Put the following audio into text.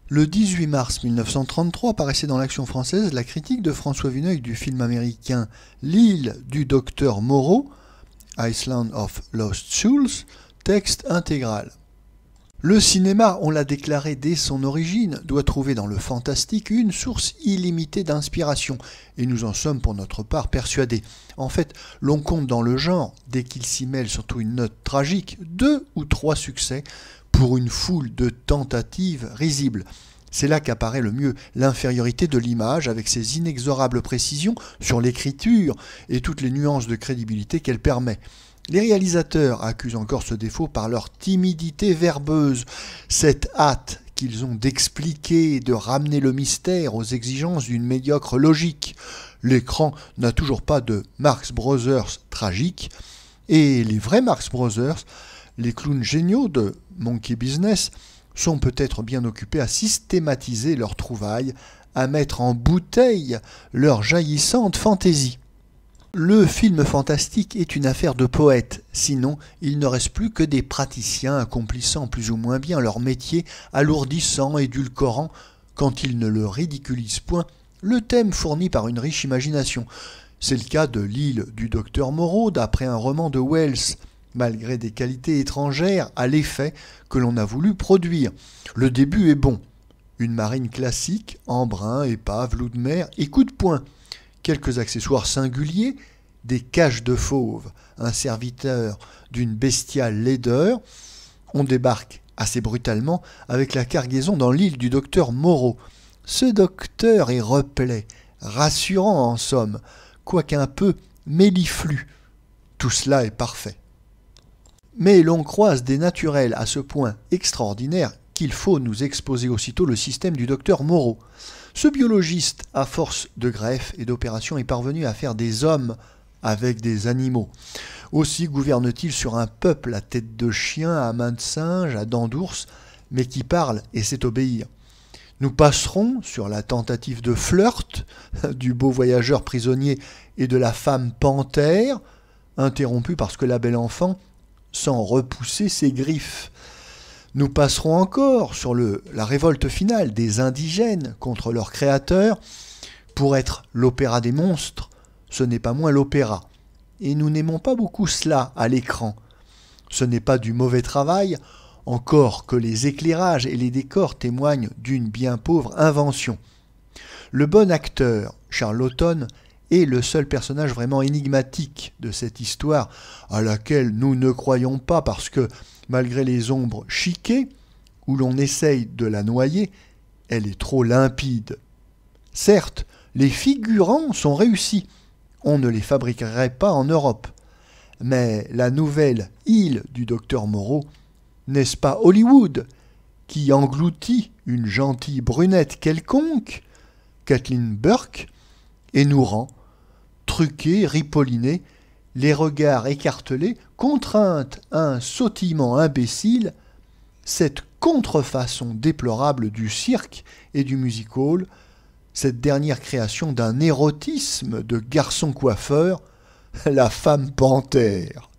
Le 18 mars 1933 paraissait dans l'Action française la critique de François Vuneuil du film américain L'île du docteur Moreau, Island of Lost Souls, texte intégral. Le cinéma, on l'a déclaré dès son origine, doit trouver dans le fantastique une source illimitée d'inspiration, et nous en sommes pour notre part persuadés. En fait, l'on compte dans le genre, dès qu'il s'y mêle surtout une note tragique, 2 ou 3 succès pour une foule de tentatives risibles. C'est là qu'apparaît le mieux l'infériorité de l'image avec ses inexorables précisions sur l'écriture et toutes les nuances de crédibilité qu'elle permet. Les réalisateurs accusent encore ce défaut par leur timidité verbeuse, cette hâte qu'ils ont d'expliquer et de ramener le mystère aux exigences d'une médiocre logique. L'écran n'a toujours pas de Marx Brothers tragique, et les vrais Marx Brothers, les clowns géniaux de Monkey Business, sont peut-être bien occupés à systématiser leurs trouvailles, à mettre en bouteille leur jaillissante fantaisie. Le film fantastique est une affaire de poètes, sinon il ne reste plus que des praticiens accomplissant plus ou moins bien leur métier, alourdissant, édulcorant, quand ils ne le ridiculisent point, le thème fourni par une riche imagination. C'est le cas de L'île du docteur Moreau, d'après un roman de Wells, malgré des qualités étrangères à l'effet que l'on a voulu produire. Le début est bon. Une marine classique, embrun, épave, loup de mer et coup de poing. Quelques accessoires singuliers, des cages de fauve, un serviteur d'une bestiale laideur. On débarque assez brutalement avec la cargaison dans l'île du docteur Moreau. Ce docteur est replet, rassurant en somme, quoique un peu méliflu. Tout cela est parfait. Mais l'on croise des naturels à ce point extraordinaires qu'il faut nous exposer aussitôt le système du docteur Moreau. Ce biologiste, à force de greffes et d'opérations, est parvenu à faire des hommes avec des animaux. Aussi gouverne-t-il sur un peuple à tête de chien, à main de singe, à dents d'ours, mais qui parle et sait obéir. Nous passerons sur la tentative de flirt du beau voyageur prisonnier et de la femme panthère, interrompue parce que la belle enfant sent repousser ses griffes. Nous passerons encore sur la révolte finale des indigènes contre leur créateur. Pour être l'opéra des monstres, ce n'est pas moins l'opéra. Et nous n'aimons pas beaucoup cela à l'écran. Ce n'est pas du mauvais travail, encore que les éclairages et les décors témoignent d'une bien pauvre invention. Le bon acteur, Charlton, est le seul personnage vraiment énigmatique de cette histoire, à laquelle nous ne croyons pas parce que, malgré les ombres chiquées, où l'on essaye de la noyer, elle est trop limpide. Certes, les figurants sont réussis, on ne les fabriquerait pas en Europe. Mais la nouvelle île du docteur Moreau, n'est-ce pas Hollywood, qui engloutit une gentille brunette quelconque, Kathleen Burke, et nous rend, truqués, ripollinés, les regards écartelés, contrainte à un sautillement imbécile, cette contrefaçon déplorable du cirque et du music-hall, cette dernière création d'un érotisme de garçon coiffeur, la femme panthère.